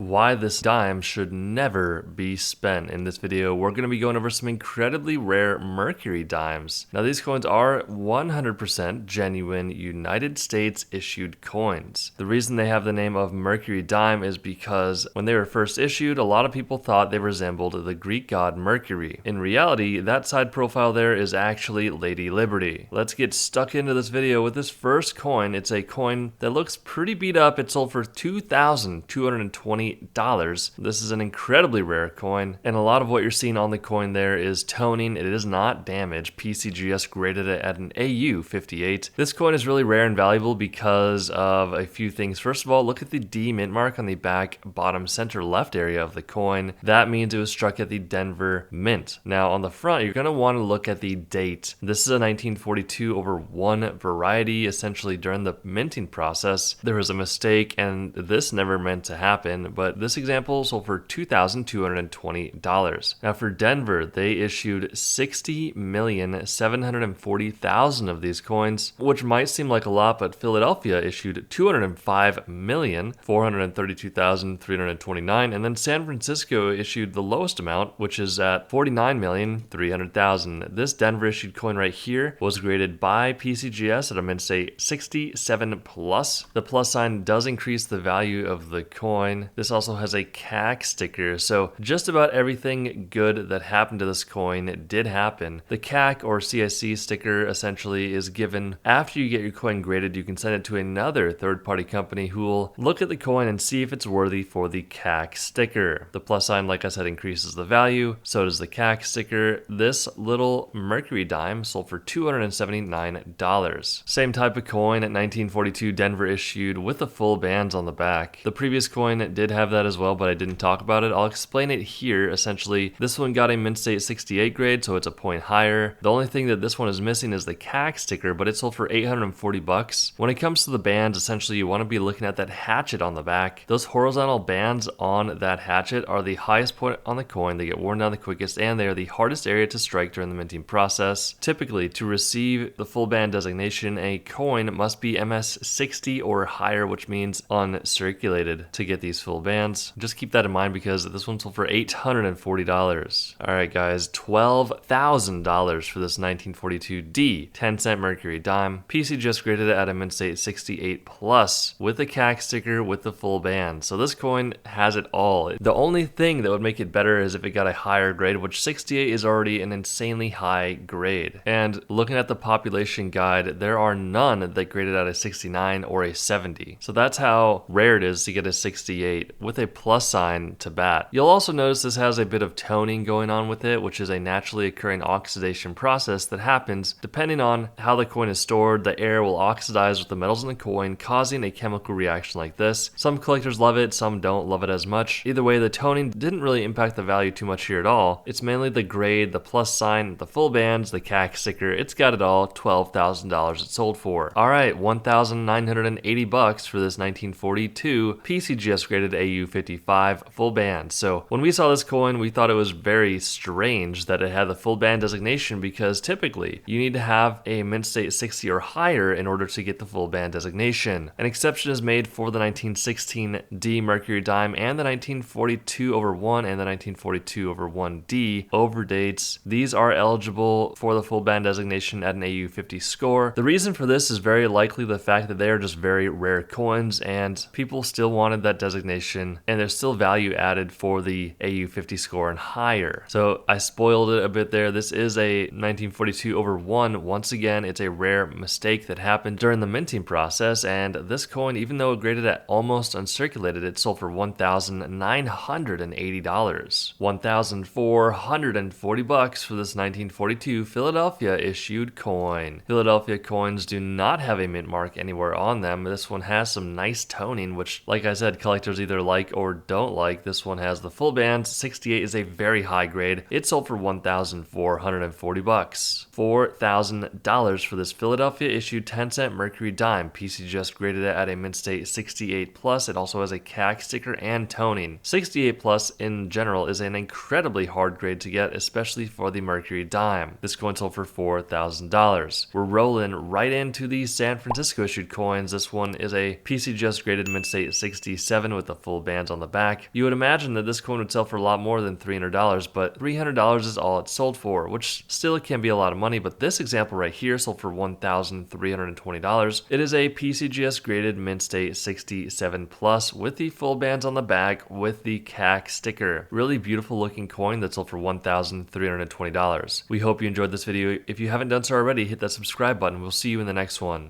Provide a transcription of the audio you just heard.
why this dime should never be spent. In this video, we're going to be going over some incredibly rare Mercury dimes. Now, these coins are 100% genuine United States issued coins. The reason they have the name of Mercury dime is because when they were first issued, a lot of people thought they resembled the Greek god Mercury. In reality, that side profile there is actually Lady Liberty. Let's get stuck into this video with this first coin. It's a coin that looks pretty beat up. It sold for $2,220. This is an incredibly rare coin, and a lot of what you're seeing on the coin there is toning. It is not damaged. PCGS graded it at an AU 58. This coin is really rare and valuable because of a few things. First of all, look at the D mint mark on the back bottom center left area of the coin. That means it was struck at the Denver Mint. Now on the front, you're going to want to look at the date. This is a 1942/1 variety. Essentially during the minting process, there was a mistake and this never meant to happen, but this example sold for $2,220. Now for Denver, they issued 60,740,000 of these coins, which might seem like a lot, but Philadelphia issued 205,432,329, and then San Francisco issued the lowest amount, which is at 49,300,000. This Denver issued coin right here was graded by PCGS at a mint state 67 plus. The plus sign does increase the value of the coin. This also has a CAC sticker, so just about everything good that happened to this coin did happen. The CAC or CIC sticker essentially is given after you get your coin graded. You can send it to another third-party company who will look at the coin and see if it's worthy for the CAC sticker. The plus sign, like I said, increases the value. So does the CAC sticker. This little Mercury dime sold for $279. Same type of coin at 1942 Denver issued with the full bands on the back. The previous coin did have that as well, but I didn't talk about it. I'll explain it here. Essentially, this one got a mint state 68 grade, so it's a point higher. The only thing that this one is missing is the CAC sticker, but it sold for $840. When it comes to the bands, essentially you want to be looking at that hatchet on the back. Those horizontal bands on that hatchet are the highest point on the coin. They get worn down the quickest, and they are the hardest area to strike during the minting process. Typically, to receive the full band designation, a coin must be MS60 or higher, which means uncirculated, to get these full bands. Just keep that in mind because this one sold for $840. Alright guys, $12,000 for this 1942D 10-cent Mercury dime. PC just graded it at a mint state 68 plus with the CAC sticker with the full band. So this coin has it all. The only thing that would make it better is if it got a higher grade, which 68 is already an insanely high grade. And looking at the population guide, there are none that graded at a 69 or a 70. So that's how rare it is to get a 68 with a plus sign to bat. You'll also notice this has a bit of toning going on with it, which is a naturally occurring oxidation process that happens depending on how the coin is stored. The air will oxidize with the metals in the coin, causing a chemical reaction like this. Some collectors love it, some don't love it as much. Either way, the toning didn't really impact the value too much here at all. It's mainly the grade, the plus sign, the full bands, the CAC sticker. It's got it all. $12,000 it sold for. Alright, $1,980 for this 1942 PCGS graded AU 55 full band. So when we saw this coin, we thought it was very strange that it had the full band designation, because typically you need to have a mint state 60 or higher in order to get the full band designation. An exception is made for the 1916 D Mercury dime and the 1942/1 and the 1942/1D overdates. These are eligible for the full band designation at an AU 50 score. The reason for this is very likely the fact that they are just very rare coins and people still wanted that designation, and there's still value added for the AU 50 score and higher. So I spoiled it a bit there. This is a 1942/1. Once again, it's a rare mistake that happened during the minting process, and this coin, even though it graded at almost uncirculated, it sold for $1,980. $1,440 for this 1942 Philadelphia issued coin. Philadelphia coins do not have a mint mark anywhere on them. This one has some nice toning, which, like I said, collectors either like or don't like. This one has the full band. 68 is a very high grade. It sold for $1,440. $4,000 for this Philadelphia issued 10-cent Mercury dime. PC just graded it at a mint state 68 plus. It also has a CAC sticker and toning. 68 plus in general is an incredibly hard grade to get, especially for the Mercury dime. This coin sold for $4,000. We're rolling right into the San Francisco issued coins. This one is a PC just graded mint state 67 with a full full bands on the back. You would imagine that this coin would sell for a lot more than $300, but $300 is all it sold for, which still can be a lot of money, but this example right here sold for $1,320. It is a PCGS graded mint state 67 plus with the full bands on the back with the CAC sticker. Really beautiful looking coin that sold for $1,320. We hope you enjoyed this video. If you haven't done so already, hit that subscribe button. We'll see you in the next one.